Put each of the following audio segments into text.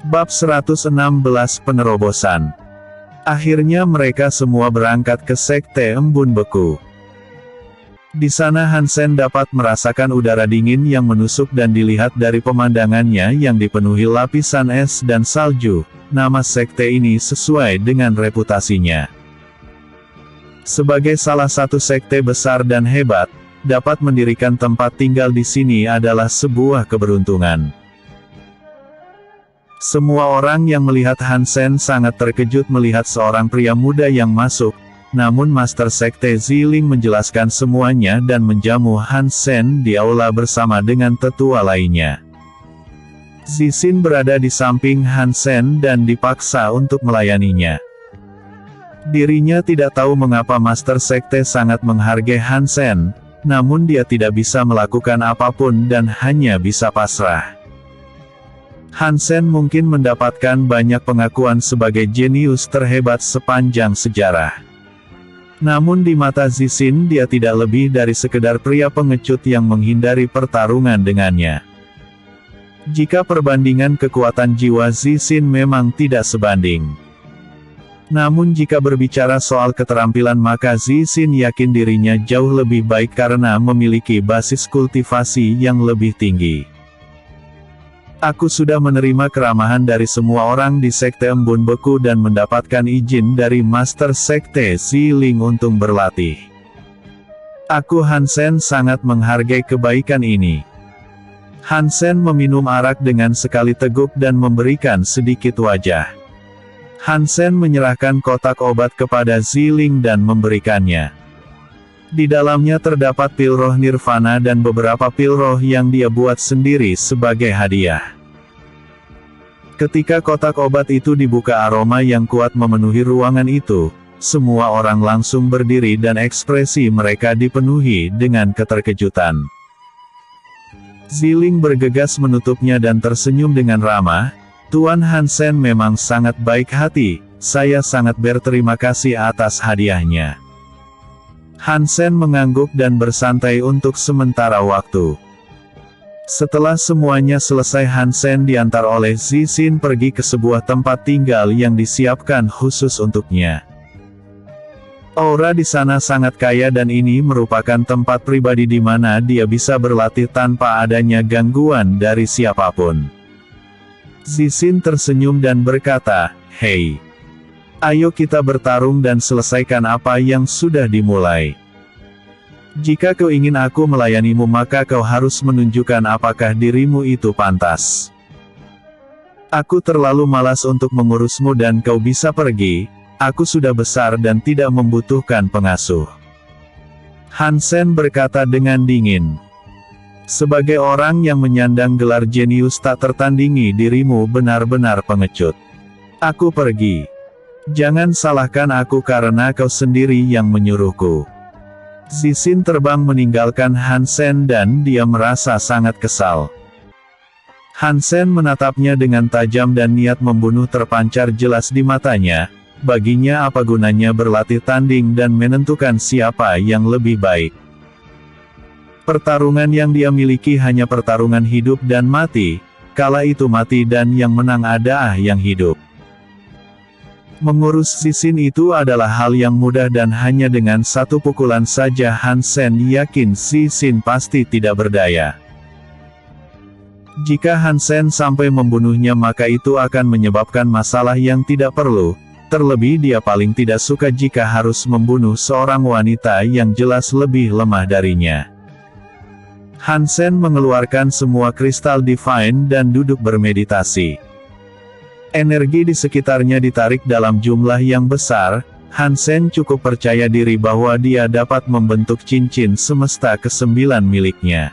Bab 116 Penerobosan. Akhirnya mereka semua berangkat ke Sekte Embun Beku. Di sana Hansen dapat merasakan udara dingin yang menusuk dan dilihat dari pemandangannya yang dipenuhi lapisan es dan salju. Nama sekte ini sesuai dengan reputasinya. Sebagai salah satu sekte besar dan hebat, dapat mendirikan tempat tinggal di sini adalah sebuah keberuntungan. Semua orang yang melihat Hansen sangat terkejut melihat seorang pria muda yang masuk, namun Master Sekte Ziling menjelaskan semuanya dan menjamu Hansen di aula bersama dengan tetua lainnya. Zixin berada di samping Hansen dan dipaksa untuk melayaninya. Dirinya tidak tahu mengapa Master Sekte sangat menghargai Hansen, namun dia tidak bisa melakukan apapun dan hanya bisa pasrah. Hansen mungkin mendapatkan banyak pengakuan sebagai jenius terhebat sepanjang sejarah. Namun di mata Zixin dia tidak lebih dari sekedar pria pengecut yang menghindari pertarungan dengannya. Jika perbandingan kekuatan jiwa Zixin memang tidak sebanding. Namun jika berbicara soal keterampilan maka Zixin yakin dirinya jauh lebih baik karena memiliki basis kultivasi yang lebih tinggi. Aku sudah menerima keramahan dari semua orang di Sekte Embun Beku dan mendapatkan izin dari Master Sekte Ziling untuk berlatih. Aku Hansen sangat menghargai kebaikan ini. Hansen meminum arak dengan sekali teguk dan memberikan sedikit wajah. Hansen menyerahkan kotak obat kepada Ziling dan memberikannya. Di dalamnya terdapat pil roh nirvana dan beberapa pil roh yang dia buat sendiri sebagai hadiah. Ketika kotak obat itu dibuka aroma yang kuat memenuhi ruangan itu, semua orang langsung berdiri dan ekspresi mereka dipenuhi dengan keterkejutan. Ziling bergegas menutupnya dan tersenyum dengan ramah, "Tuan Hansen memang sangat baik hati, saya sangat berterima kasih atas hadiahnya." Hansen mengangguk dan bersantai untuk sementara waktu. Setelah semuanya selesai Hansen diantar oleh Zixin pergi ke sebuah tempat tinggal yang disiapkan khusus untuknya. Aura di sana sangat kaya dan ini merupakan tempat pribadi di mana dia bisa berlatih tanpa adanya gangguan dari siapapun. Zixin tersenyum dan berkata, "Hei. Ayo kita bertarung dan selesaikan apa yang sudah dimulai. Jika kau ingin aku melayanimu maka kau harus menunjukkan apakah dirimu itu pantas. Aku terlalu malas untuk mengurusmu dan kau bisa pergi, aku sudah besar dan tidak membutuhkan pengasuh." Hansen berkata dengan dingin. "Sebagai orang yang menyandang gelar jenius tak tertandingi dirimu benar-benar pengecut. Aku pergi. Jangan salahkan aku karena kau sendiri yang menyuruhku." Zixin terbang meninggalkan Hansen dan dia merasa sangat kesal. Hansen menatapnya dengan tajam dan niat membunuh terpancar jelas di matanya. Baginya apa gunanya berlatih tanding dan menentukan siapa yang lebih baik. Pertarungan yang dia miliki hanya pertarungan hidup dan mati, kala itu mati dan yang menang adalah yang hidup. Mengurus Zixin itu adalah hal yang mudah dan hanya dengan satu pukulan saja Hansen yakin Zixin pasti tidak berdaya. Jika Hansen sampai membunuhnya maka itu akan menyebabkan masalah yang tidak perlu, terlebih dia paling tidak suka jika harus membunuh seorang wanita yang jelas lebih lemah darinya. Hansen mengeluarkan semua kristal divine dan duduk bermeditasi. Energi di sekitarnya ditarik dalam jumlah yang besar, Hansen cukup percaya diri bahwa dia dapat membentuk cincin semesta ke-9 miliknya.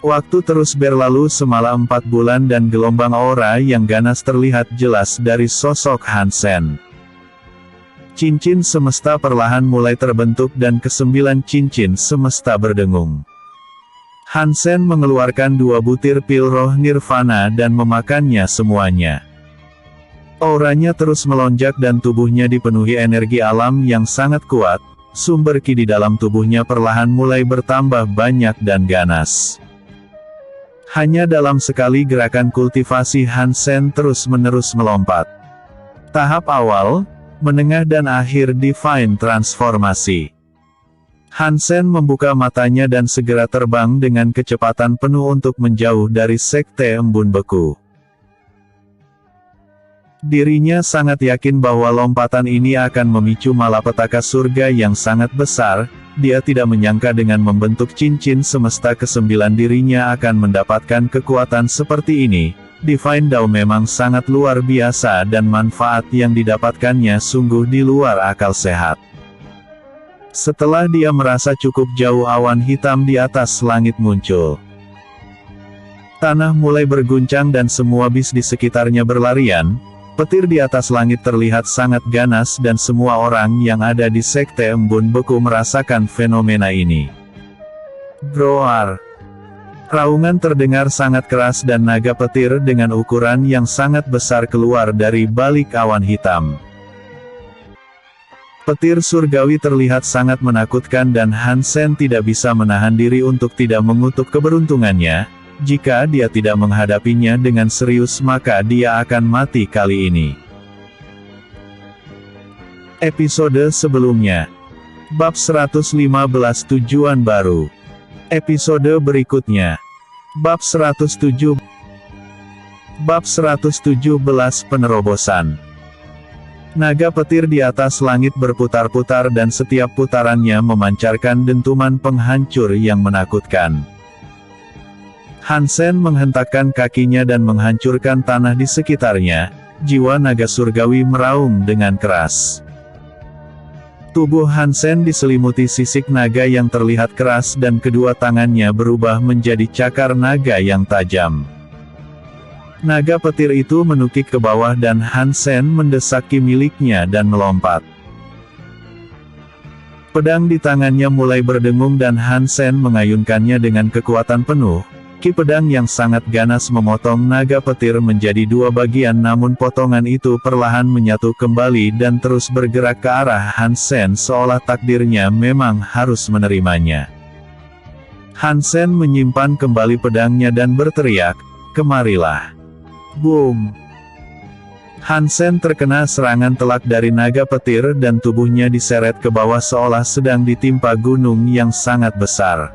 Waktu terus berlalu semala 4 bulan dan gelombang aura yang ganas terlihat jelas dari sosok Hansen. Cincin semesta perlahan mulai terbentuk dan ke-9 cincin semesta berdengung. Hansen mengeluarkan 2 butir pil roh nirvana dan memakannya semuanya. Auranya terus melonjak dan tubuhnya dipenuhi energi alam yang sangat kuat, sumber ki di dalam tubuhnya perlahan mulai bertambah banyak dan ganas. Hanya dalam sekali gerakan kultivasi Hansen terus-menerus melompat. Tahap awal, menengah dan akhir Divine Transformasi. Hansen membuka matanya dan segera terbang dengan kecepatan penuh untuk menjauh dari Sekte Embun Beku. Dirinya sangat yakin bahwa lompatan ini akan memicu malapetaka surga yang sangat besar. Dia tidak menyangka dengan membentuk cincin semesta ke-9 dirinya akan mendapatkan kekuatan seperti ini. Divine Dao memang sangat luar biasa dan manfaat yang didapatkannya sungguh di luar akal sehat. Setelah dia merasa cukup jauh, awan hitam di atas langit muncul. Tanah mulai berguncang dan semua bis di sekitarnya berlarian. Petir di atas langit terlihat sangat ganas dan semua orang yang ada di Sekte Embun Beku merasakan fenomena ini. Groar. Raungan terdengar sangat keras dan naga petir dengan ukuran yang sangat besar keluar dari balik awan hitam. Petir surgawi terlihat sangat menakutkan dan Hansen tidak bisa menahan diri untuk tidak mengutuk keberuntungannya. Jika dia tidak menghadapinya dengan serius maka dia akan mati kali ini. Episode sebelumnya. Bab 115 Tujuan Baru. Episode berikutnya. Bab 117 Penerobosan. Naga petir di atas langit berputar-putar dan setiap putarannya memancarkan dentuman penghancur yang menakutkan. Hansen menghentakkan kakinya dan menghancurkan tanah di sekitarnya. Jiwa naga surgawi meraung dengan keras. Tubuh Hansen diselimuti sisik naga yang terlihat keras dan kedua tangannya berubah menjadi cakar naga yang tajam. Naga petir itu menukik ke bawah dan Hansen mendesaki miliknya dan melompat. Pedang di tangannya mulai berdengung dan Hansen mengayunkannya dengan kekuatan penuh. Ki pedang yang sangat ganas memotong naga petir menjadi dua bagian, namun potongan itu perlahan menyatu kembali dan terus bergerak ke arah Hansen seolah takdirnya memang harus menerimanya. Hansen menyimpan kembali pedangnya dan berteriak, "Kemarilah!" Boom! Hansen terkena serangan telak dari naga petir dan tubuhnya diseret ke bawah seolah sedang ditimpa gunung yang sangat besar.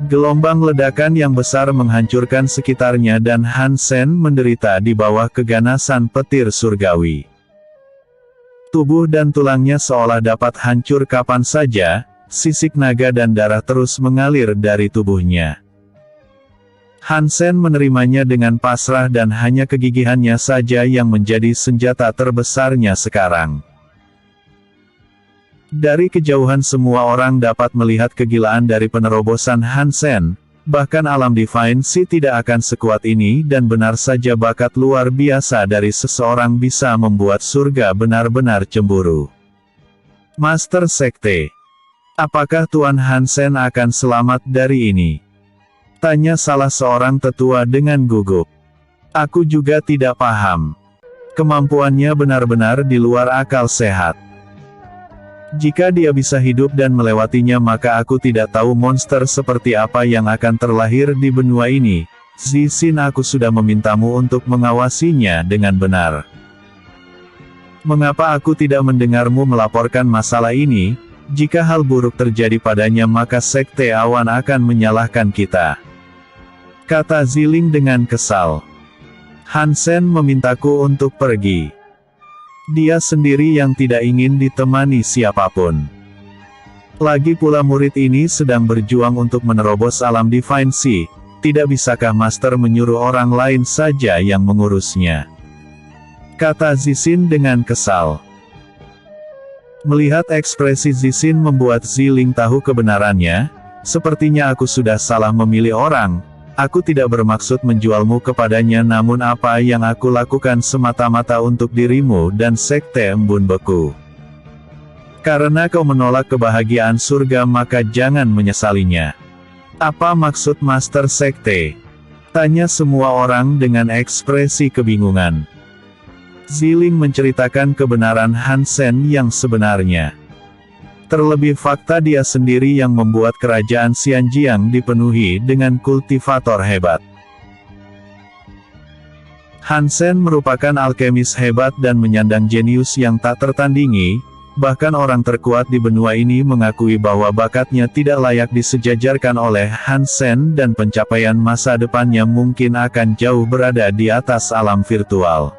Gelombang ledakan yang besar menghancurkan sekitarnya dan Hansen menderita di bawah keganasan petir surgawi. Tubuh dan tulangnya seolah dapat hancur kapan saja, sisik naga dan darah terus mengalir dari tubuhnya. Hansen menerimanya dengan pasrah dan hanya kegigihannya saja yang menjadi senjata terbesarnya sekarang. Dari kejauhan semua orang dapat melihat kegilaan dari penerobosan Hansen, bahkan alam Divine Sea tidak akan sekuat ini dan benar saja bakat luar biasa dari seseorang bisa membuat surga benar-benar cemburu. Master Sekte. Apakah Tuan Hansen akan selamat dari ini? Tanya salah seorang tetua dengan gugup. Aku juga tidak paham. Kemampuannya benar-benar di luar akal sehat. Jika dia bisa hidup dan melewatinya maka aku tidak tahu monster seperti apa yang akan terlahir di benua ini. Zixin, aku sudah memintamu untuk mengawasinya dengan benar. Mengapa aku tidak mendengarmu melaporkan masalah ini? Jika hal buruk terjadi padanya maka Sekte Awan akan menyalahkan kita. Kata Ziling dengan kesal. Hansen memintaku untuk pergi. Dia sendiri yang tidak ingin ditemani siapapun. Lagi pula murid ini sedang berjuang untuk menerobos alam Divine Sea. Tidak bisakah Master menyuruh orang lain saja yang mengurusnya? Kata Zixin dengan kesal. Melihat ekspresi Zixin membuat Ziling tahu kebenarannya. Sepertinya aku sudah salah memilih orang. Aku tidak bermaksud menjualmu kepadanya, namun apa yang aku lakukan semata-mata untuk dirimu dan Sekte Embun Beku. Karena kau menolak kebahagiaan surga maka jangan menyesalinya. Apa maksud Master Sekte? Tanya semua orang dengan ekspresi kebingungan. Ziling menceritakan kebenaran Hansen yang sebenarnya. Terlebih fakta dia sendiri yang membuat kerajaan Xianjiang dipenuhi dengan kultivator hebat. Han Sen merupakan alkemis hebat dan menyandang jenius yang tak tertandingi, bahkan orang terkuat di benua ini mengakui bahwa bakatnya tidak layak disejajarkan oleh Han Sen dan pencapaian masa depannya mungkin akan jauh berada di atas alam virtual.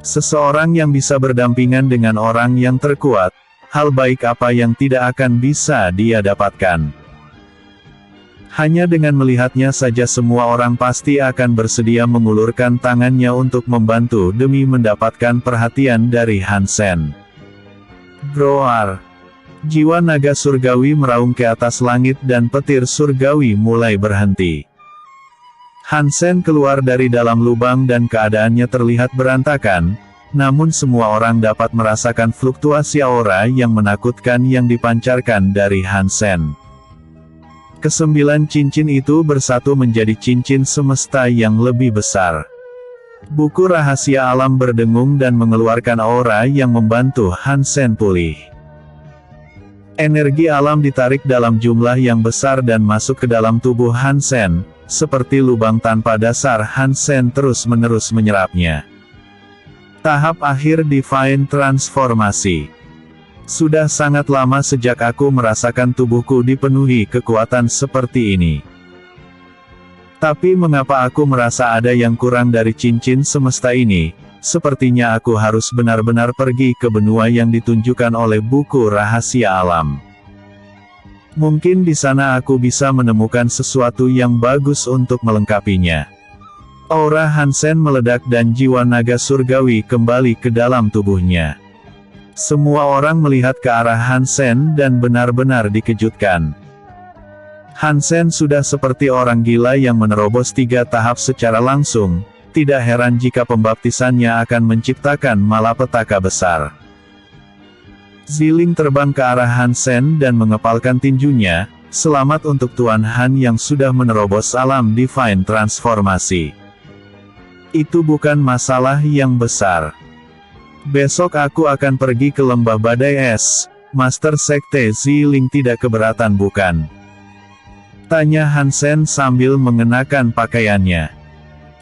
Seseorang yang bisa berdampingan dengan orang yang terkuat, hal baik apa yang tidak akan bisa dia dapatkan. Hanya dengan melihatnya saja semua orang pasti akan bersedia mengulurkan tangannya untuk membantu demi mendapatkan perhatian dari Han Sen. Groar. Jiwa naga surgawi meraung ke atas langit dan petir surgawi mulai berhenti. Han Sen keluar dari dalam lubang dan keadaannya terlihat berantakan, namun semua orang dapat merasakan fluktuasi aura yang menakutkan yang dipancarkan dari Han Sen. Kesembilan cincin itu bersatu menjadi cincin semesta yang lebih besar. Buku rahasia alam berdengung dan mengeluarkan aura yang membantu Han Sen pulih. Energi alam ditarik dalam jumlah yang besar dan masuk ke dalam tubuh Han Sen, seperti lubang tanpa dasar. Han Sen terus-menerus menyerapnya. Tahap akhir Divine Transformasi. Sudah sangat lama sejak aku merasakan tubuhku dipenuhi kekuatan seperti ini. Tapi mengapa aku merasa ada yang kurang dari cincin semesta ini? Sepertinya aku harus benar-benar pergi ke benua yang ditunjukkan oleh buku rahasia alam. Mungkin di sana aku bisa menemukan sesuatu yang bagus untuk melengkapinya. Aura Han Sen meledak dan jiwa naga surgawi kembali ke dalam tubuhnya. Semua orang melihat ke arah Han Sen dan benar-benar dikejutkan. Han Sen sudah seperti orang gila yang menerobos 3 tahap secara langsung, tidak heran jika pembaptisannya akan menciptakan malapetaka besar. Ziling terbang ke arah Han Sen dan mengepalkan tinjunya, selamat untuk Tuan Han yang sudah menerobos alam Divine Transformasi. Itu bukan masalah yang besar. Besok aku akan pergi ke lembah badai es. Master Sekte Ziling tidak keberatan bukan? Tanya Han Sen sambil mengenakan pakaiannya.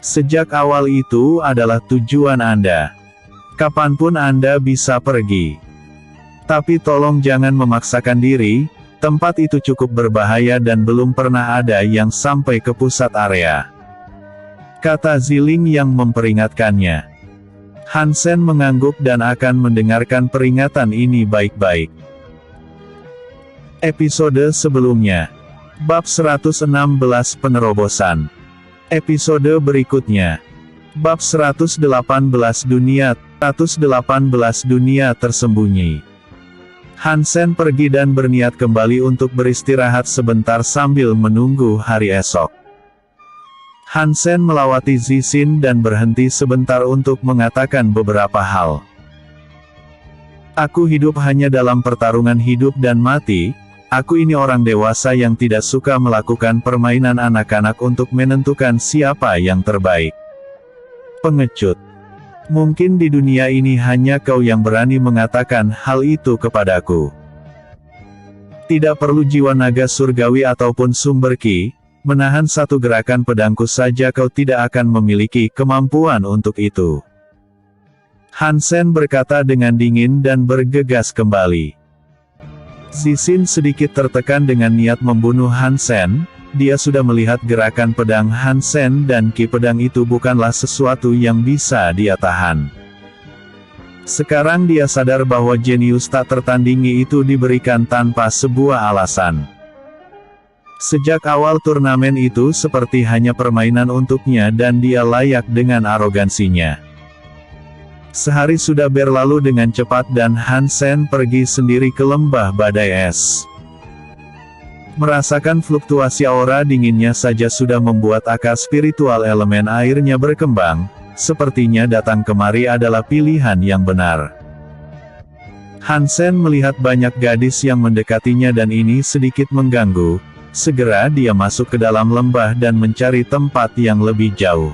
Sejak awal itu adalah tujuan Anda. Kapanpun Anda bisa pergi. Tapi tolong jangan memaksakan diri, tempat itu cukup berbahaya dan belum pernah ada yang sampai ke pusat area. Kata Ziling yang memperingatkannya. Han Sen mengangguk dan akan mendengarkan peringatan ini baik-baik. Episode sebelumnya. Bab 116 Penerobosan. Episode berikutnya. Bab 118 Dunia Tersembunyi. Han Sen pergi dan berniat kembali untuk beristirahat sebentar sambil menunggu hari esok. Han Sen melawati Zixin dan berhenti sebentar untuk mengatakan beberapa hal. Aku hidup hanya dalam pertarungan hidup dan mati. Aku ini orang dewasa yang tidak suka melakukan permainan anak-anak untuk menentukan siapa yang terbaik. Pengecut. Mungkin di dunia ini hanya kau yang berani mengatakan hal itu kepadaku. Tidak perlu jiwa naga surgawi ataupun sumber ki. Menahan satu gerakan pedangku saja kau tidak akan memiliki kemampuan untuk itu. Han Sen berkata dengan dingin dan bergegas kembali. Zixin sedikit tertekan dengan niat membunuh Han Sen. Dia sudah melihat gerakan pedang Han Sen dan ki pedang itu bukanlah sesuatu yang bisa dia tahan. Sekarang dia sadar bahwa jenius tak tertandingi itu diberikan tanpa sebuah alasan. Sejak awal turnamen itu seperti hanya permainan untuknya dan dia layak dengan arogansinya. Sehari sudah berlalu dengan cepat dan Han Sen pergi sendiri ke lembah badai es. Merasakan fluktuasi aura dinginnya saja sudah membuat akar spiritual elemen airnya berkembang, sepertinya datang kemari adalah pilihan yang benar. Han Sen melihat banyak gadis yang mendekatinya dan ini sedikit mengganggu. Segera dia masuk ke dalam lembah dan mencari tempat yang lebih jauh.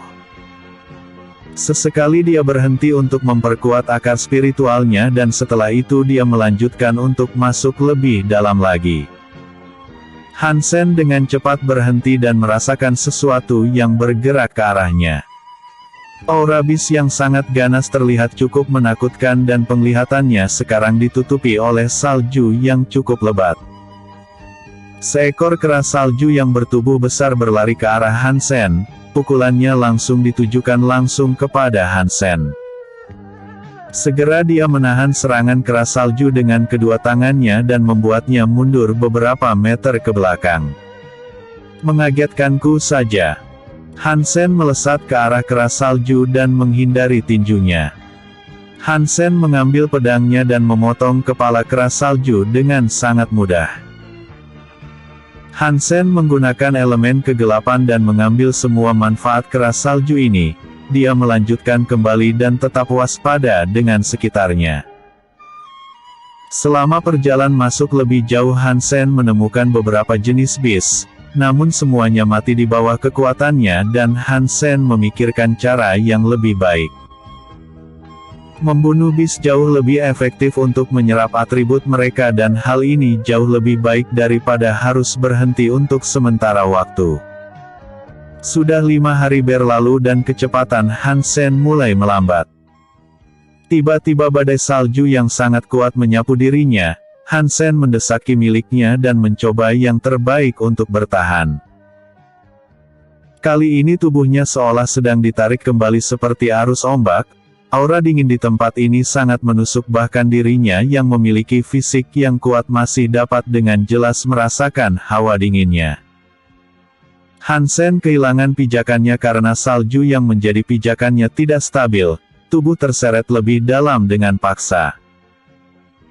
Sesekali dia berhenti untuk memperkuat akar spiritualnya dan setelah itu dia melanjutkan untuk masuk lebih dalam lagi. Hansen dengan cepat berhenti dan merasakan sesuatu yang bergerak ke arahnya. Aura bis yang sangat ganas terlihat cukup menakutkan dan penglihatannya sekarang ditutupi oleh salju yang cukup lebat. Seekor kera salju yang bertubuh besar berlari ke arah Hansen, pukulannya langsung ditujukan langsung kepada Hansen. Segera dia menahan serangan kera salju dengan kedua tangannya dan membuatnya mundur beberapa meter ke belakang. Mengagetkanku saja. Hansen melesat ke arah kera salju dan menghindari tinjunya. Hansen mengambil pedangnya dan memotong kepala kera salju dengan sangat mudah. Hansen menggunakan elemen kegelapan dan mengambil semua manfaat kera salju ini. Dia melanjutkan kembali dan tetap waspada dengan sekitarnya. Selama perjalanan masuk lebih jauh Hansen menemukan beberapa jenis bis, namun semuanya mati di bawah kekuatannya dan Hansen memikirkan cara yang lebih baik. Membunuh bis jauh lebih efektif untuk menyerap atribut mereka dan hal ini jauh lebih baik daripada harus berhenti untuk sementara waktu. Sudah 5 hari berlalu dan kecepatan Hansen mulai melambat. Tiba-tiba badai salju yang sangat kuat menyapu dirinya, Hansen mendesaki miliknya dan mencoba yang terbaik untuk bertahan. Kali ini tubuhnya seolah sedang ditarik kembali seperti arus ombak, aura dingin di tempat ini sangat menusuk bahkan dirinya yang memiliki fisik yang kuat masih dapat dengan jelas merasakan hawa dinginnya. Hansen kehilangan pijakannya karena salju yang menjadi pijakannya tidak stabil, tubuh terseret lebih dalam dengan paksa.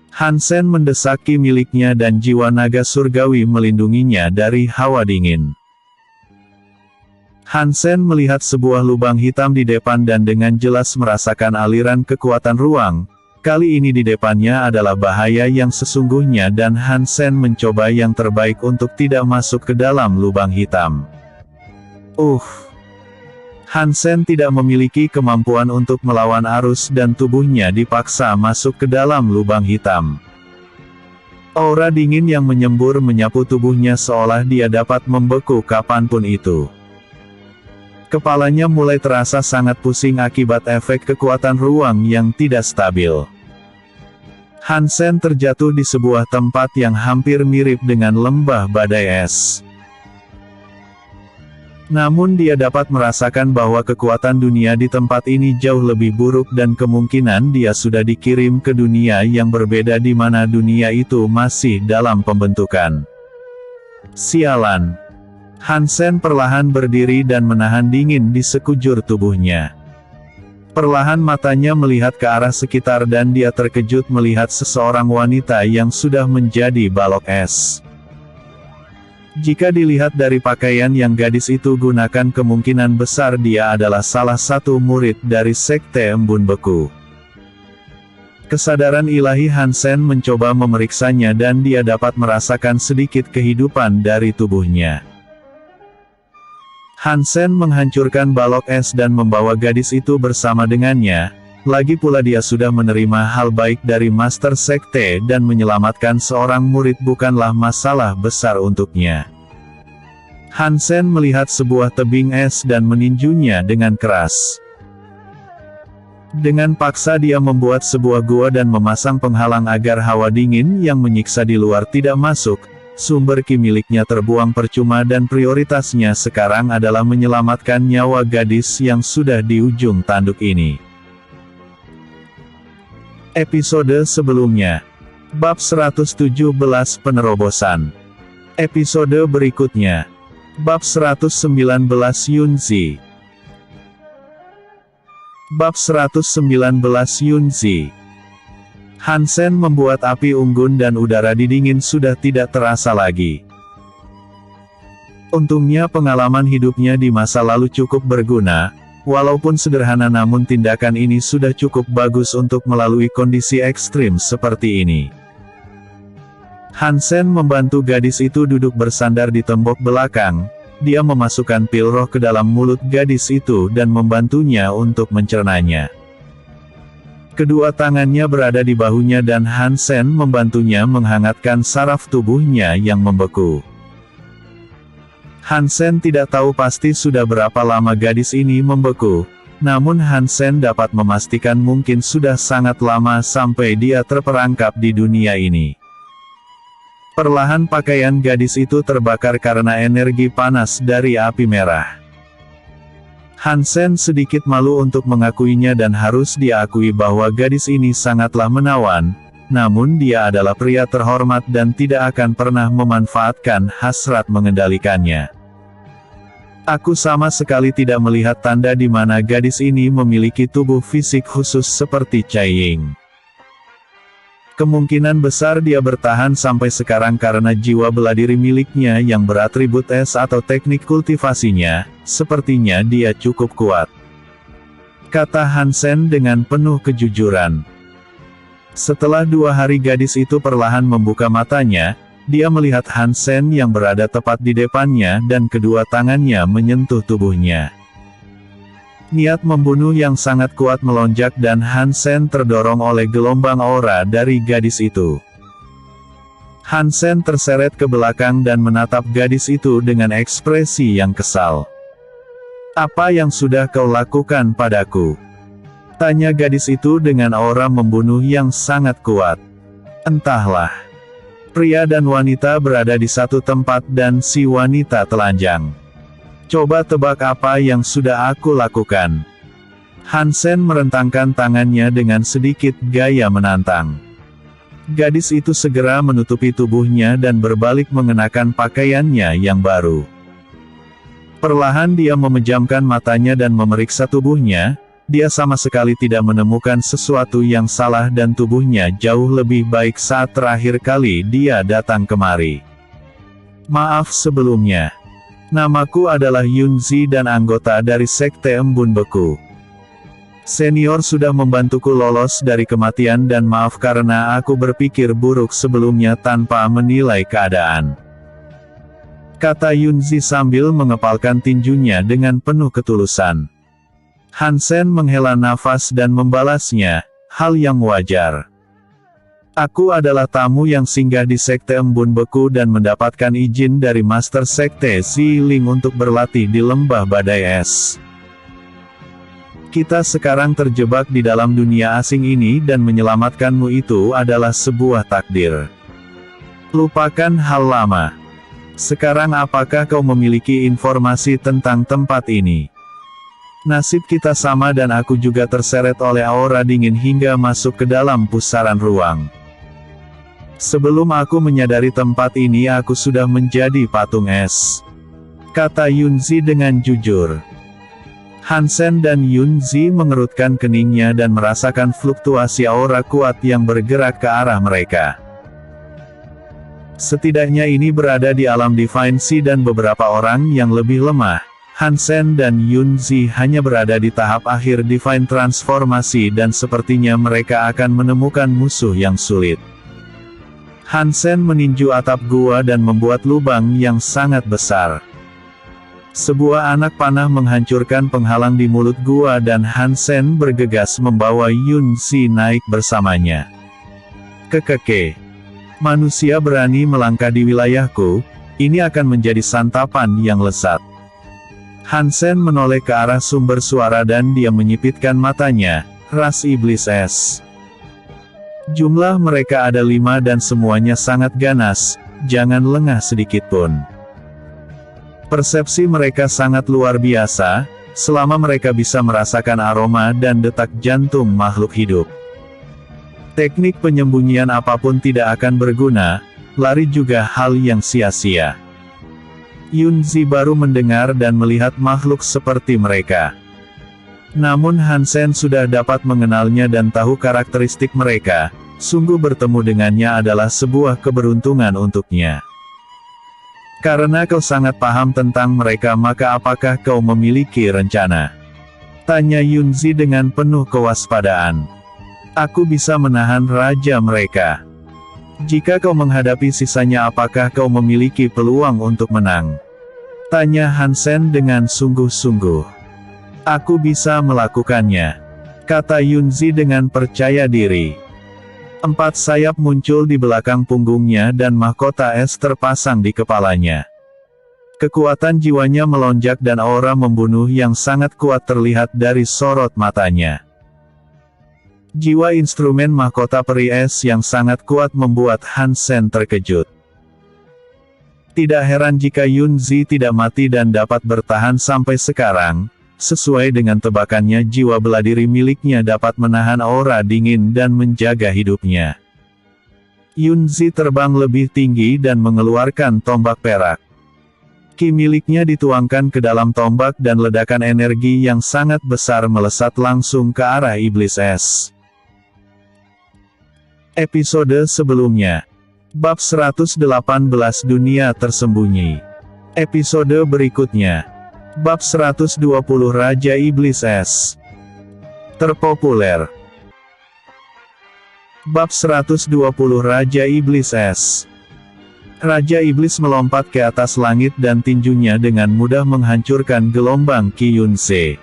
Hansen mendesaki miliknya dan jiwa naga surgawi melindunginya dari hawa dingin. Hansen melihat sebuah lubang hitam di depan dan dengan jelas merasakan aliran kekuatan ruang. Kali ini di depannya adalah bahaya yang sesungguhnya dan Hansen mencoba yang terbaik untuk tidak masuk ke dalam lubang hitam. Hansen tidak memiliki kemampuan untuk melawan arus dan tubuhnya dipaksa masuk ke dalam lubang hitam. Aura dingin yang menyembur menyapu tubuhnya seolah dia dapat membeku kapanpun itu. Kepalanya mulai terasa sangat pusing akibat efek kekuatan ruang yang tidak stabil. Hansen terjatuh di sebuah tempat yang hampir mirip dengan lembah badai es. Namun dia dapat merasakan bahwa kekuatan dunia di tempat ini jauh lebih buruk dan kemungkinan dia sudah dikirim ke dunia yang berbeda di mana dunia itu masih dalam pembentukan. Sialan. Hansen perlahan berdiri dan menahan dingin di sekujur tubuhnya. Perlahan matanya melihat ke arah sekitar dan dia terkejut melihat seseorang wanita yang sudah menjadi balok es. Jika dilihat dari pakaian yang gadis itu gunakan kemungkinan besar dia adalah salah satu murid dari Sekte Embun Beku. Kesadaran ilahi Hansen mencoba memeriksanya dan dia dapat merasakan sedikit kehidupan dari tubuhnya. Hansen menghancurkan balok es dan membawa gadis itu bersama dengannya, lagi pula dia sudah menerima hal baik dari Master Sekte dan menyelamatkan seorang murid bukanlah masalah besar untuknya. Hansen melihat sebuah tebing es dan meninjunya dengan keras. Dengan paksa dia membuat sebuah gua dan memasang penghalang agar hawa dingin yang menyiksa di luar tidak masuk. Sumber ki miliknya terbuang percuma dan prioritasnya sekarang adalah menyelamatkan nyawa gadis yang sudah di ujung tanduk ini. Episode sebelumnya. Bab 117 Penerobosan. Episode berikutnya. Bab 119 Yunzi. Bab 119 Yunzi. Hansen membuat api unggun dan udara dingin sudah tidak terasa lagi. Untungnya pengalaman hidupnya di masa lalu cukup berguna, walaupun sederhana namun tindakan ini sudah cukup bagus untuk melalui kondisi ekstrim seperti ini. Hansen membantu gadis itu duduk bersandar di tembok belakang, dia memasukkan pil roh ke dalam mulut gadis itu dan membantunya untuk mencernanya. Kedua tangannya berada di bahunya dan Hansen membantunya menghangatkan saraf tubuhnya yang membeku. Hansen tidak tahu pasti sudah berapa lama gadis ini membeku, namun Hansen dapat memastikan mungkin sudah sangat lama sampai dia terperangkap di dunia ini. Perlahan pakaian gadis itu terbakar karena energi panas dari api merah. Hansen sedikit malu untuk mengakuinya dan harus diakui bahwa gadis ini sangatlah menawan, namun dia adalah pria terhormat dan tidak akan pernah memanfaatkan hasrat mengendalikannya. Aku sama sekali tidak melihat tanda di mana gadis ini memiliki tubuh fisik khusus seperti Cai Ying. Kemungkinan besar dia bertahan sampai sekarang karena jiwa bela diri miliknya yang beratribut es atau teknik kultivasinya, sepertinya dia cukup kuat. Kata Hansen dengan penuh kejujuran. Setelah 2 hari gadis itu perlahan membuka matanya, dia melihat Hansen yang berada tepat di depannya dan kedua tangannya menyentuh tubuhnya. Niat membunuh yang sangat kuat melonjak dan Hansen terdorong oleh gelombang aura dari gadis itu. Hansen terseret ke belakang dan menatap gadis itu dengan ekspresi yang kesal. "Apa yang sudah kau lakukan padaku?" tanya gadis itu dengan aura membunuh yang sangat kuat. Entahlah. Pria dan wanita berada di satu tempat dan si wanita telanjang. "Coba tebak apa yang sudah aku lakukan." Hansen merentangkan tangannya dengan sedikit gaya menantang. Gadis itu segera menutupi tubuhnya dan berbalik mengenakan pakaiannya yang baru. Perlahan dia memejamkan matanya dan memeriksa tubuhnya, dia sama sekali tidak menemukan sesuatu yang salah dan tubuhnya jauh lebih baik saat terakhir kali dia datang kemari. "Maaf sebelumnya. Namaku adalah Yunzi dan anggota dari Sekte Embun Beku. Senior sudah membantuku lolos dari kematian dan maaf karena aku berpikir buruk sebelumnya tanpa menilai keadaan," kata Yunzi sambil mengepalkan tinjunya dengan penuh ketulusan. Hansen menghela nafas dan membalasnya, "Hal yang wajar. Aku adalah tamu yang singgah di Sekte Embun Beku dan mendapatkan izin dari Master Sekte Ziling untuk berlatih di Lembah Badai Es. Kita sekarang terjebak di dalam dunia asing ini dan menyelamatkanmu itu adalah sebuah takdir. Lupakan hal lama. Sekarang apakah kau memiliki informasi tentang tempat ini? Nasib kita sama dan aku juga terseret oleh aura dingin hingga masuk ke dalam pusaran ruang. Sebelum aku menyadari tempat ini aku sudah menjadi patung es," kata Yunzi dengan jujur. Hansen dan Yunzi mengerutkan keningnya dan merasakan fluktuasi aura kuat yang bergerak ke arah mereka. Setidaknya ini berada di alam Divine Sea dan beberapa orang yang lebih lemah. Hansen dan Yunzi hanya berada di tahap akhir Divine Transformasi dan sepertinya mereka akan menemukan musuh yang sulit. Hansen meninju atap gua dan membuat lubang yang sangat besar. Sebuah anak panah menghancurkan penghalang di mulut gua dan Hansen bergegas membawa Yunzi naik bersamanya. "Kekeke. Manusia berani melangkah di wilayahku, ini akan menjadi santapan yang lezat." Hansen menoleh ke arah sumber suara dan dia menyipitkan matanya, "Ras Iblis Es. Jumlah mereka ada 5 dan semuanya sangat ganas, jangan lengah sedikitpun. Persepsi mereka sangat luar biasa, selama mereka bisa merasakan aroma dan detak jantung makhluk hidup. Teknik penyembunyian apapun tidak akan berguna, lari juga hal yang sia-sia." Yunzi baru mendengar dan melihat makhluk seperti mereka. Namun Hansen sudah dapat mengenalnya dan tahu karakteristik mereka, sungguh bertemu dengannya adalah sebuah keberuntungan untuknya. "Karena kau sangat paham tentang mereka maka apakah kau memiliki rencana?" tanya Yunzi dengan penuh kewaspadaan. "Aku bisa menahan raja mereka. Jika kau menghadapi sisanya apakah kau memiliki peluang untuk menang?" Tanya Hansen dengan sungguh-sungguh. Aku bisa melakukannya, kata Yunzi dengan percaya diri. 4 sayap muncul di belakang punggungnya dan mahkota es terpasang di kepalanya. Kekuatan jiwanya melonjak dan aura membunuh yang sangat kuat terlihat dari sorot matanya. Jiwa instrumen mahkota peri es yang sangat kuat membuat Hansen terkejut. Tidak heran jika Yunzi tidak mati dan dapat bertahan sampai sekarang, sesuai dengan tebakannya jiwa bela diri miliknya dapat menahan aura dingin dan menjaga hidupnya. Yunzi terbang lebih tinggi dan mengeluarkan tombak perak. Ki miliknya dituangkan ke dalam tombak dan ledakan energi yang sangat besar melesat langsung ke arah iblis es. Episode sebelumnya. Bab 118 Dunia Tersembunyi. Episode berikutnya. Bab 120 Raja Iblis Es. Terpopuler. Bab 120 Raja Iblis Es. Raja Iblis melompat ke atas langit dan tinjunya dengan mudah menghancurkan gelombang Qi Yunze.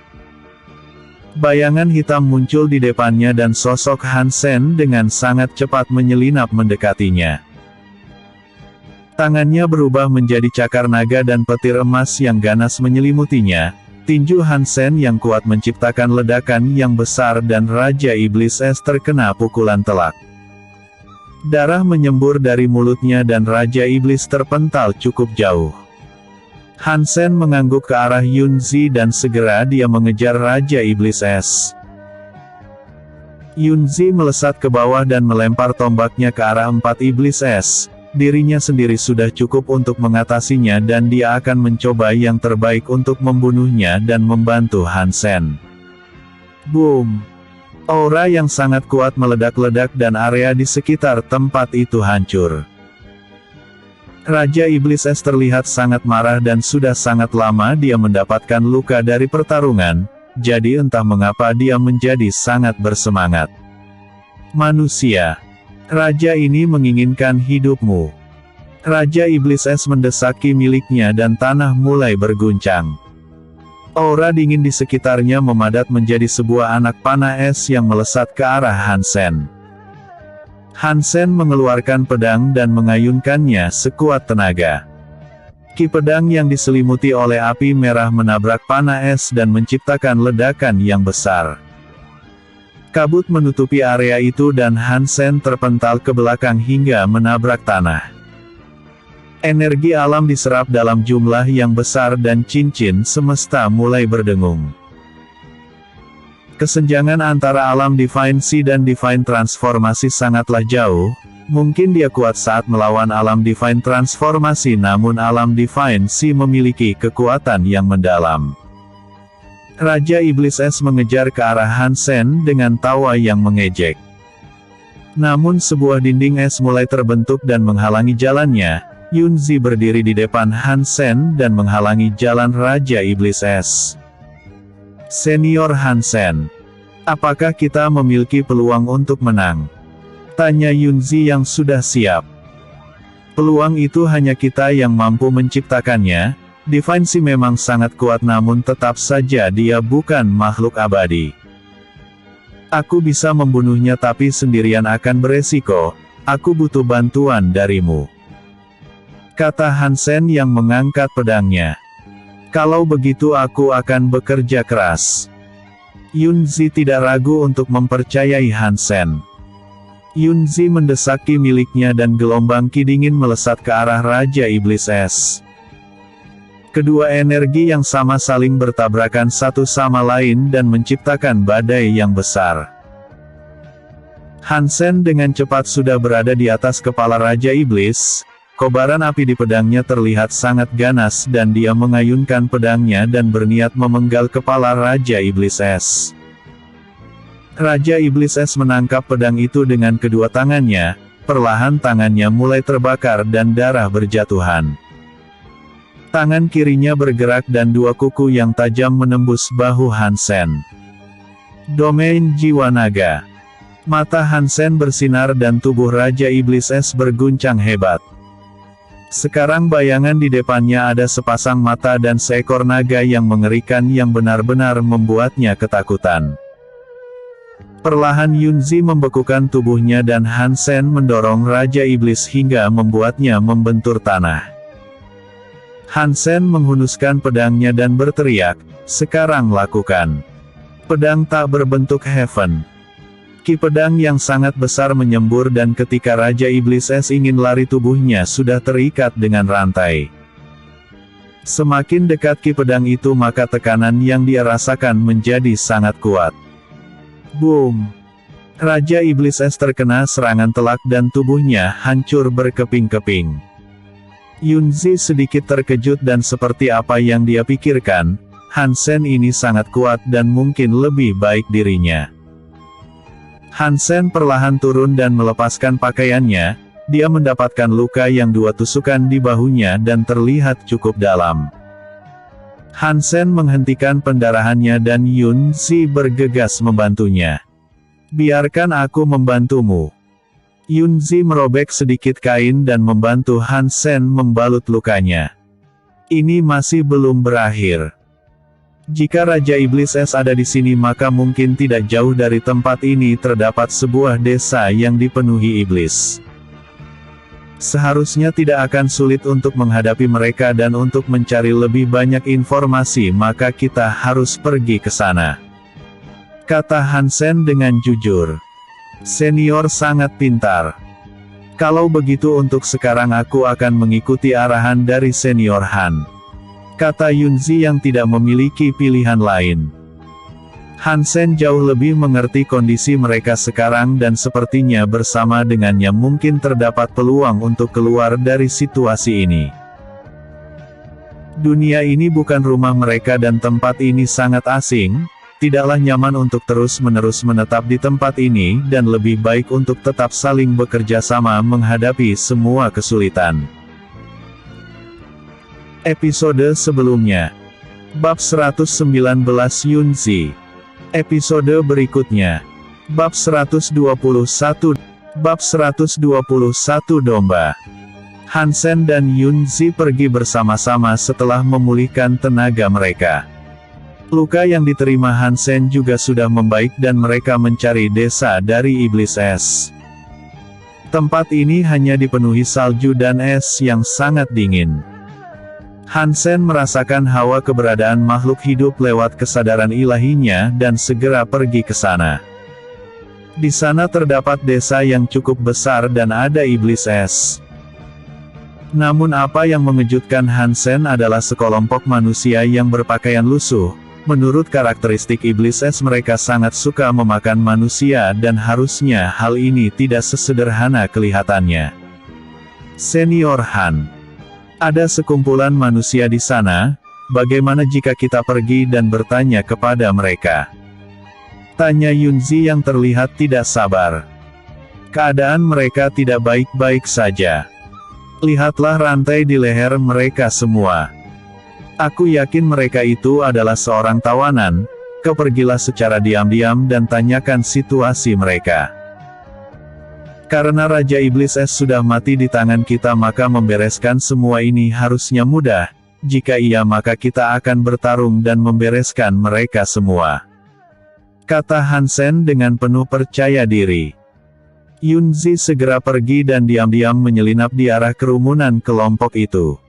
Bayangan hitam muncul di depannya dan sosok Hansen dengan sangat cepat menyelinap mendekatinya. Tangannya berubah menjadi cakar naga dan petir emas yang ganas menyelimutinya. Tinju Hansen yang kuat menciptakan ledakan yang besar dan Raja Iblis Es terkena pukulan telak. Darah menyembur dari mulutnya dan Raja Iblis terpental cukup jauh. Hansen mengangguk ke arah Yunzi dan segera dia mengejar Raja Iblis Es. Yunzi melesat ke bawah dan melempar tombaknya ke arah 4 Iblis Es. Dirinya sendiri sudah cukup untuk mengatasinya dan dia akan mencoba yang terbaik untuk membunuhnya dan membantu Hansen. Boom! Aura yang sangat kuat meledak-ledak dan area di sekitar tempat itu hancur. Raja Iblis Es terlihat sangat marah dan sudah sangat lama dia mendapatkan luka dari pertarungan, jadi entah mengapa dia menjadi sangat bersemangat. Manusia. Raja ini menginginkan hidupmu. Raja Iblis Es mendesaki miliknya dan tanah mulai berguncang. Aura dingin di sekitarnya memadat menjadi sebuah anak panah es yang melesat ke arah Hansen. Hansen mengeluarkan pedang dan mengayunkannya sekuat tenaga. Ki pedang yang diselimuti oleh api merah menabrak panah es dan menciptakan ledakan yang besar. Kabut menutupi area itu dan Hansen terpental ke belakang hingga menabrak tanah. Energi alam diserap dalam jumlah yang besar dan cincin semesta mulai berdengung. Kesenjangan antara alam Divine Sea dan Divine Transformasi sangatlah jauh. Mungkin dia kuat saat melawan alam Divine Transformasi, namun alam Divine Sea memiliki kekuatan yang mendalam. Raja Iblis Es mengejar ke arah Hansen dengan tawa yang mengejek. Namun sebuah dinding es mulai terbentuk dan menghalangi jalannya. Yunzi berdiri di depan Hansen dan menghalangi jalan Raja Iblis Es. Senior Hansen, apakah kita memiliki peluang untuk menang? Tanya Yunzi yang sudah siap. Peluang itu hanya kita yang mampu menciptakannya. Divine Sea memang sangat kuat namun tetap saja dia bukan makhluk abadi. Aku bisa membunuhnya tapi sendirian akan beresiko. Aku butuh bantuan darimu, kata Hansen yang mengangkat pedangnya. Kalau begitu aku akan bekerja keras. Yunzi tidak ragu untuk mempercayai Hansen. Yunzi mendesaki miliknya dan gelombang ki dingin melesat ke arah Raja Iblis Es. Kedua energi yang sama saling bertabrakan satu sama lain dan menciptakan badai yang besar. Hansen dengan cepat sudah berada di atas kepala Raja Iblis. Kobaran api di pedangnya terlihat sangat ganas dan dia mengayunkan pedangnya dan berniat memenggal kepala Raja Iblis Es. Raja Iblis Es menangkap pedang itu dengan kedua tangannya. Perlahan tangannya mulai terbakar dan darah berjatuhan. Tangan kirinya bergerak dan dua kuku yang tajam menembus bahu Hansen. Domain jiwa naga. Mata Hansen bersinar dan tubuh Raja Iblis Es berguncang hebat. Sekarang bayangan di depannya ada sepasang mata dan seekor naga yang mengerikan yang benar-benar membuatnya ketakutan. Perlahan Yunzi membekukan tubuhnya dan Hansen mendorong Raja Iblis hingga membuatnya membentur tanah. Hansen menghunuskan pedangnya dan berteriak, "Sekarang lakukan." Pedang tak berbentuk Heaven. Ki pedang yang sangat besar menyembur dan ketika Raja Iblis Es ingin lari tubuhnya sudah terikat dengan rantai. Semakin dekat ki pedang itu maka tekanan yang dia rasakan menjadi sangat kuat. Boom! Raja Iblis Es terkena serangan telak dan tubuhnya hancur berkeping-keping. Yunzi sedikit terkejut dan seperti apa yang dia pikirkan, Hansen ini sangat kuat dan mungkin lebih baik dirinya. Hansen perlahan turun dan melepaskan pakaiannya, dia mendapatkan luka yang 2 tusukan di bahunya dan terlihat cukup dalam. Hansen menghentikan pendarahannya dan Yunzi bergegas membantunya. "Biarkan aku membantumu." Yunzi merobek sedikit kain dan membantu Hansen membalut lukanya. Ini masih belum berakhir. Jika Raja Iblis Es ada di sini maka mungkin tidak jauh dari tempat ini terdapat sebuah desa yang dipenuhi iblis. Seharusnya tidak akan sulit untuk menghadapi mereka dan untuk mencari lebih banyak informasi maka kita harus pergi ke sana, kata Hansen dengan jujur. Senior sangat pintar. Kalau begitu untuk sekarang aku akan mengikuti arahan dari Senior Han, kata Yunzi yang tidak memiliki pilihan lain. Hansen jauh lebih mengerti kondisi mereka sekarang dan sepertinya bersama dengannya mungkin terdapat peluang untuk keluar dari situasi ini. Dunia ini bukan rumah mereka dan tempat ini sangat asing, tidaklah nyaman untuk terus-menerus menetap di tempat ini dan lebih baik untuk tetap saling bekerja sama menghadapi semua kesulitan. Episode sebelumnya. Bab 119 Yunzi. Episode berikutnya. Bab 121. Bab 121 Domba. Hansen dan Yunzi pergi bersama-sama setelah memulihkan tenaga mereka. Luka yang diterima Hansen juga sudah membaik dan mereka mencari desa dari Iblis Es. Tempat ini hanya dipenuhi salju dan es yang sangat dingin. Hansen merasakan hawa keberadaan makhluk hidup lewat kesadaran ilahinya dan segera pergi ke sana. Di sana terdapat desa yang cukup besar dan ada Iblis Es. Namun apa yang mengejutkan Hansen adalah sekelompok manusia yang berpakaian lusuh. Menurut karakteristik Iblis Es mereka sangat suka memakan manusia dan harusnya hal ini tidak sesederhana kelihatannya. Senior Han. Ada sekumpulan manusia di sana, bagaimana jika kita pergi dan bertanya kepada mereka? Tanya Yunzi yang terlihat tidak sabar. Keadaan mereka tidak baik-baik saja. Lihatlah rantai di leher mereka semua. Aku yakin mereka itu adalah seorang tawanan, kau pergilah secara diam-diam dan tanyakan situasi mereka. Karena Raja Iblis Es sudah mati di tangan kita maka membereskan semua ini harusnya mudah, jika iya maka kita akan bertarung dan membereskan mereka semua, kata Hansen dengan penuh percaya diri. Yunzi segera pergi dan diam-diam menyelinap di arah kerumunan kelompok itu.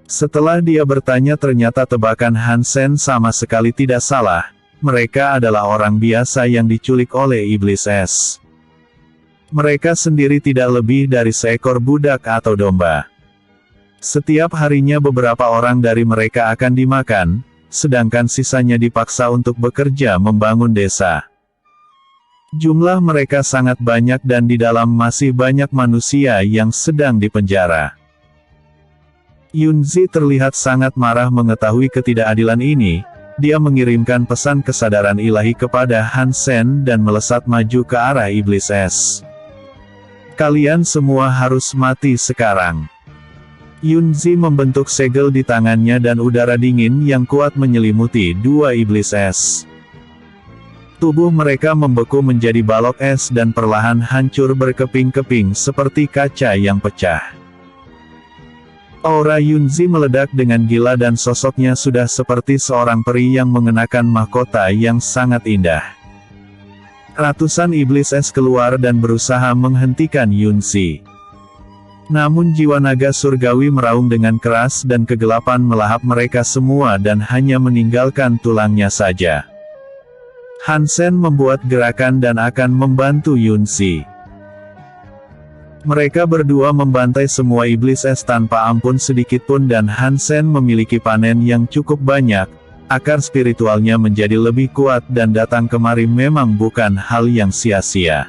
Setelah dia bertanya ternyata tebakan Hansen sama sekali tidak salah, mereka adalah orang biasa yang diculik oleh Iblis Es. Mereka sendiri tidak lebih dari seekor budak atau domba. Setiap harinya beberapa orang dari mereka akan dimakan, sedangkan sisanya dipaksa untuk bekerja membangun desa. Jumlah mereka sangat banyak dan di dalam masih banyak manusia yang sedang dipenjara. Yunzi terlihat sangat marah mengetahui ketidakadilan ini. Dia mengirimkan pesan kesadaran ilahi kepada Hansen dan melesat maju ke arah Iblis Es. Kalian semua harus mati sekarang. Yunzi membentuk segel di tangannya dan udara dingin yang kuat menyelimuti 2 Iblis Es. Tubuh mereka membeku menjadi balok es dan perlahan hancur berkeping-keping seperti kaca yang pecah. Aura Yunzi meledak dengan gila dan sosoknya sudah seperti seorang peri yang mengenakan mahkota yang sangat indah. Ratusan iblis es keluar dan berusaha menghentikan Yunzi. Namun jiwa naga surgawi meraung dengan keras dan kegelapan melahap mereka semua dan hanya meninggalkan tulangnya saja. Hansen membuat gerakan dan akan membantu Yunzi. Mereka berdua membantai semua iblis es tanpa ampun sedikitpun dan Hansen memiliki panen yang cukup banyak, akar spiritualnya menjadi lebih kuat dan datang kemari memang bukan hal yang sia-sia.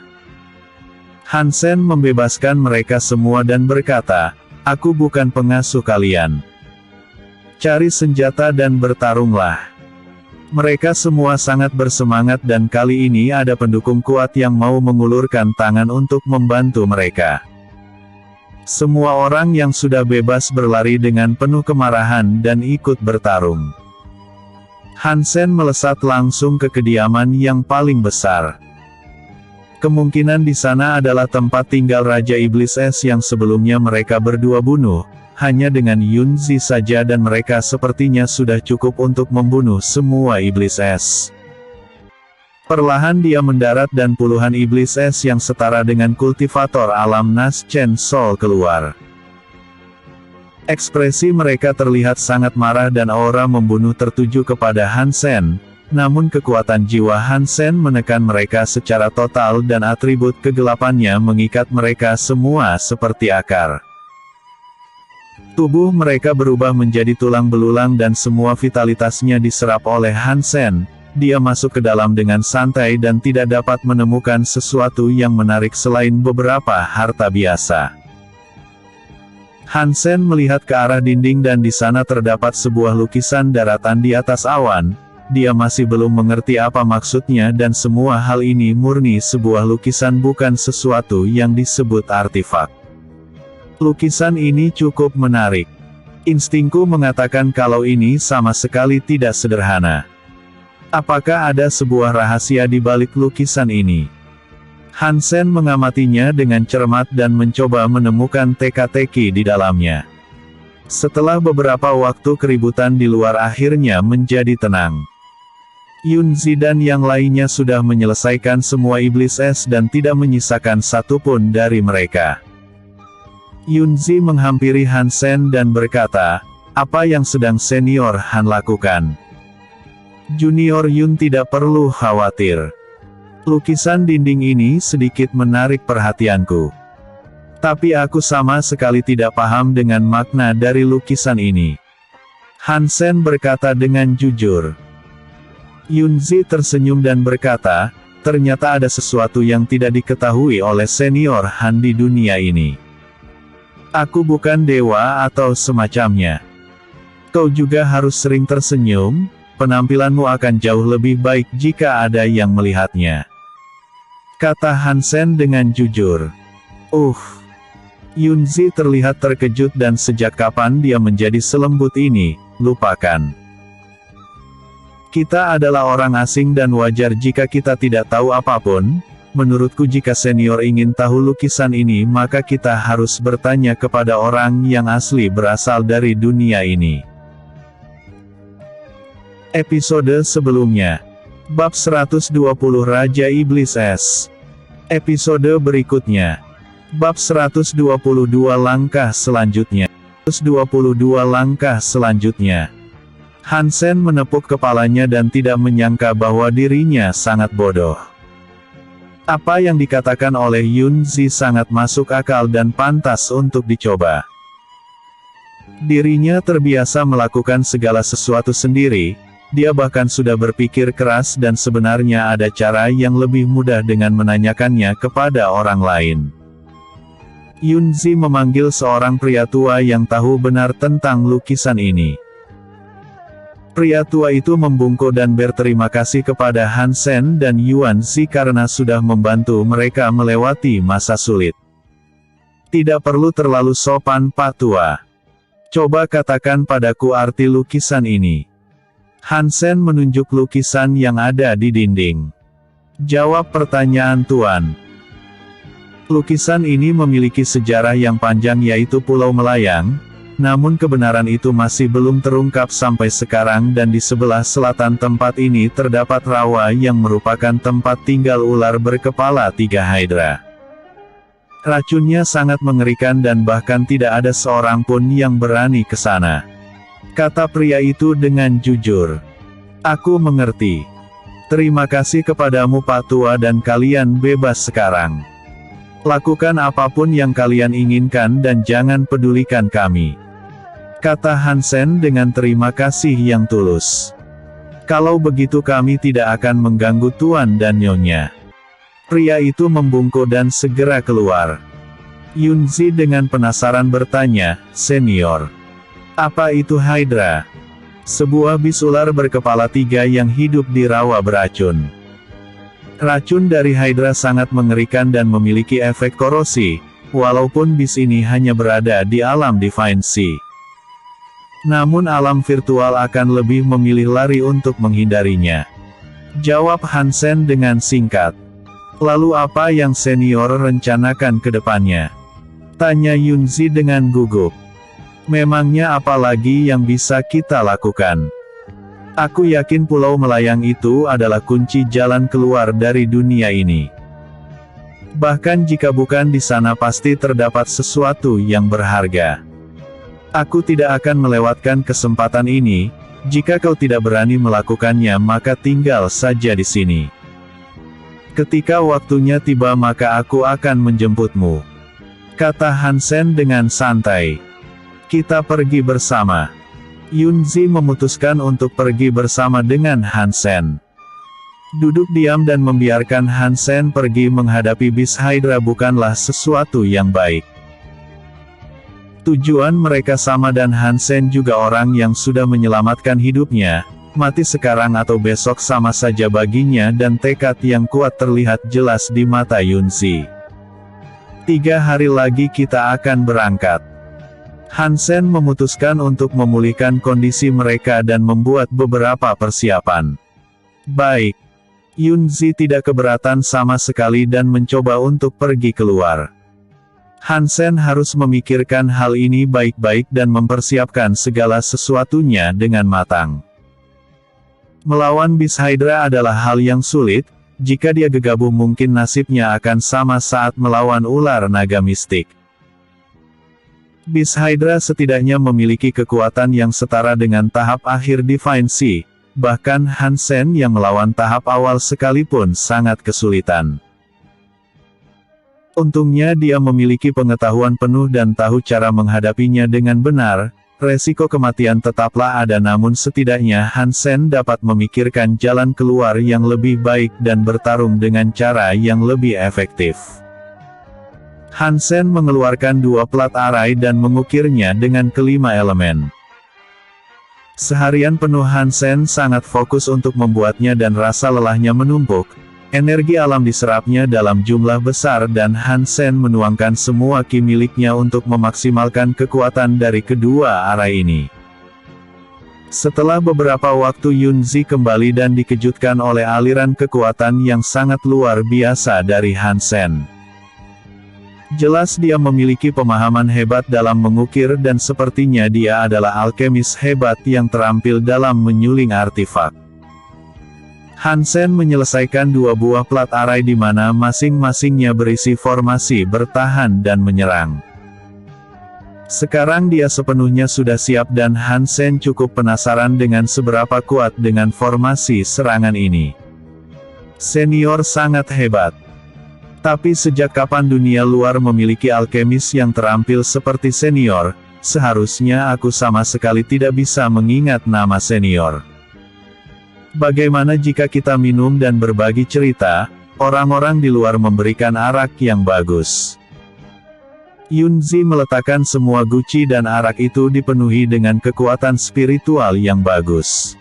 Hansen membebaskan mereka semua dan berkata, "Aku bukan pengasuh kalian. Cari senjata dan bertarunglah." Mereka semua sangat bersemangat dan kali ini ada pendukung kuat yang mau mengulurkan tangan untuk membantu mereka. Semua orang yang sudah bebas berlari dengan penuh kemarahan dan ikut bertarung. Hansen melesat langsung ke kediaman yang paling besar. Kemungkinan di sana adalah tempat tinggal Raja Iblis Es yang sebelumnya mereka berdua bunuh. Hanya dengan Yunzi saja dan mereka sepertinya sudah cukup untuk membunuh semua iblis es. Perlahan dia mendarat dan puluhan iblis es yang setara dengan kultivator alam Nas Chen Sol keluar. Ekspresi mereka terlihat sangat marah dan aura membunuh tertuju kepada Hansen, namun kekuatan jiwa Hansen menekan mereka secara total dan atribut kegelapannya mengikat mereka semua seperti akar. Tubuh mereka berubah menjadi tulang belulang dan semua vitalitasnya diserap oleh Hansen. Dia masuk ke dalam dengan santai dan tidak dapat menemukan sesuatu yang menarik selain beberapa harta biasa. Hansen melihat ke arah dinding dan di sana terdapat sebuah lukisan daratan di atas awan. Dia masih belum mengerti apa maksudnya dan semua hal ini murni sebuah lukisan bukan sesuatu yang disebut artefak. Lukisan ini cukup menarik. Instingku mengatakan kalau ini sama sekali tidak sederhana. Apakah ada sebuah rahasia di balik lukisan ini? Hansen mengamatinya dengan cermat dan mencoba menemukan teka-teki di dalamnya. Setelah beberapa waktu keributan di luar akhirnya menjadi tenang. Yunzi dan yang lainnya sudah menyelesaikan semua iblis es dan tidak menyisakan satupun dari mereka. Yunzi menghampiri Hansen dan berkata, "Apa yang sedang Senior Han lakukan? Junior Yun tidak perlu khawatir. Lukisan dinding ini sedikit menarik perhatianku. Tapi aku sama sekali tidak paham dengan makna dari lukisan ini." Hansen berkata dengan jujur. Yunzi tersenyum dan berkata, "Ternyata ada sesuatu yang tidak diketahui oleh Senior Han di dunia ini. Aku bukan dewa atau semacamnya. Kau juga harus sering tersenyum, penampilanmu akan jauh lebih baik jika ada yang melihatnya," kata Hansen dengan jujur. Yunzi terlihat terkejut dan sejak kapan dia menjadi selembut ini, lupakan. Kita adalah orang asing dan wajar jika kita tidak tahu apapun. Menurutku jika Senior ingin tahu lukisan ini maka kita harus bertanya kepada orang yang asli berasal dari dunia ini. Episode sebelumnya. Bab 120 Raja Iblis Es. Episode berikutnya. Bab 122 langkah selanjutnya. 122 langkah selanjutnya. Hansen menepuk kepalanya dan tidak menyangka bahwa dirinya sangat bodoh. Apa yang dikatakan oleh Yunzi sangat masuk akal dan pantas untuk dicoba. Dirinya terbiasa melakukan segala sesuatu sendiri, dia bahkan sudah berpikir keras dan sebenarnya ada cara yang lebih mudah dengan menanyakannya kepada orang lain. Yunzi memanggil seorang pria tua yang tahu benar tentang lukisan ini. Pria tua itu membungkuk dan berterima kasih kepada Hansen dan Yuanzi karena sudah membantu mereka melewati masa sulit. Tidak perlu terlalu sopan Pak Tua. Coba katakan padaku arti lukisan ini. Hansen menunjuk lukisan yang ada di dinding. Jawab pertanyaan Tuan. Lukisan ini memiliki sejarah yang panjang yaitu Pulau Melayang. Namun kebenaran itu masih belum terungkap sampai sekarang dan di sebelah selatan tempat ini terdapat rawa yang merupakan tempat tinggal ular berkepala 3 Hydra. Racunnya sangat mengerikan dan bahkan tidak ada seorang pun yang berani ke sana. Kata pria itu dengan jujur. Aku mengerti. Terima kasih kepadamu Pak Tua dan kalian bebas sekarang. Lakukan apapun yang kalian inginkan dan jangan pedulikan kami. Kata Hansen dengan terima kasih yang tulus. Kalau begitu kami tidak akan mengganggu Tuan dan Nyonya. Pria itu membungkuk dan segera keluar. Yunzi dengan penasaran bertanya, Senior. Apa itu Hydra? Sebuah bis ular berkepala 3 yang hidup di rawa beracun. Racun dari Hydra sangat mengerikan dan memiliki efek korosi, walaupun bis ini hanya berada di alam Divine Sea. Namun alam virtual akan lebih memilih lari untuk menghindarinya. Jawab Hansen dengan singkat. Lalu apa yang Senior rencanakan ke depannya? Tanya Yunzi dengan gugup. Memangnya apa lagi yang bisa kita lakukan? Aku yakin pulau melayang itu adalah kunci jalan keluar dari dunia ini. Bahkan jika bukan di sana pasti terdapat sesuatu yang berharga. Aku tidak akan melewatkan kesempatan ini. Jika kau tidak berani melakukannya maka tinggal saja di sini. Ketika waktunya tiba maka aku akan menjemputmu. Kata Hansen dengan santai. Kita pergi bersama. Yunzi memutuskan untuk pergi bersama dengan Hansen. Duduk diam dan membiarkan Hansen pergi menghadapi bis Hydra bukanlah sesuatu yang baik. Tujuan mereka sama dan Hansen juga orang yang sudah menyelamatkan hidupnya, mati sekarang atau besok sama saja baginya dan tekad yang kuat terlihat jelas di mata Yunzi. 3 hari lagi kita akan berangkat. Hansen memutuskan untuk memulihkan kondisi mereka dan membuat beberapa persiapan. Baik. Yunzi tidak keberatan sama sekali dan mencoba untuk pergi keluar. Hansen harus memikirkan hal ini baik-baik dan mempersiapkan segala sesuatunya dengan matang. Melawan bis Hydra adalah hal yang sulit, jika dia gegabah mungkin nasibnya akan sama saat melawan ular naga mistik. Bis Hydra setidaknya memiliki kekuatan yang setara dengan tahap akhir Divine Sea, bahkan Hansen yang melawan tahap awal sekalipun sangat kesulitan. Untungnya dia memiliki pengetahuan penuh dan tahu cara menghadapinya dengan benar, resiko kematian tetaplah ada namun setidaknya Hansen dapat memikirkan jalan keluar yang lebih baik dan bertarung dengan cara yang lebih efektif. Hansen mengeluarkan 2 plat arai dan mengukirnya dengan kelima elemen. Seharian penuh Hansen sangat fokus untuk membuatnya dan rasa lelahnya menumpuk. Energi alam diserapnya dalam jumlah besar dan Hansen menuangkan semua ki miliknya untuk memaksimalkan kekuatan dari kedua arai ini. Setelah beberapa waktu Yunzi kembali dan dikejutkan oleh aliran kekuatan yang sangat luar biasa dari Hansen. Jelas dia memiliki pemahaman hebat dalam mengukir dan sepertinya dia adalah alkemis hebat yang terampil dalam menyuling artefak. Hansen menyelesaikan 2 buah plat arai di mana masing-masingnya berisi formasi bertahan dan menyerang. Sekarang dia sepenuhnya sudah siap dan Hansen cukup penasaran dengan seberapa kuat dengan formasi serangan ini. Senior sangat hebat. Tapi sejak kapan dunia luar memiliki alkemis yang terampil seperti Senior, seharusnya aku sama sekali tidak bisa mengingat nama Senior. Bagaimana jika kita minum dan berbagi cerita, orang-orang di luar memberikan arak yang bagus. Yunzi meletakkan semua guci dan arak itu dipenuhi dengan kekuatan spiritual yang bagus.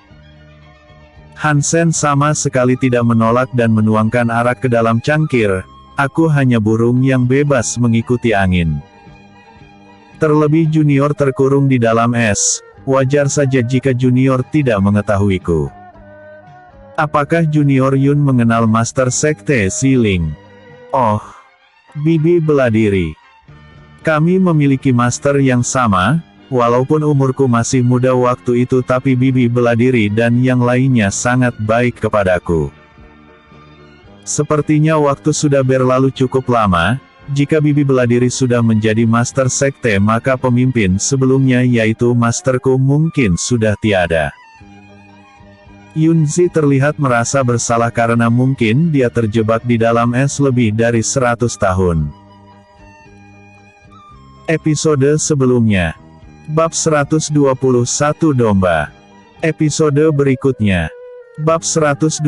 Hansen sama sekali tidak menolak dan menuangkan arak ke dalam cangkir. Aku hanya burung yang bebas mengikuti angin. Terlebih junior terkurung di dalam es, wajar saja jika junior tidak mengetahuiku. Apakah Junior Yun mengenal Master Sekte Ziling? Oh, Bibi bela diri. Kami memiliki master yang sama, Walaupun umurku masih muda waktu itu, tapi Bibi Beladiri dan yang lainnya sangat baik kepadaku. Sepertinya waktu sudah berlalu cukup lama. Jika Bibi Beladiri sudah menjadi master sekte, maka pemimpin sebelumnya yaitu masterku mungkin sudah tiada. Yunzi terlihat merasa bersalah karena mungkin dia terjebak di dalam es lebih dari 100 tahun. Episode sebelumnya. Bab 121 Domba. Episode berikutnya. Bab 123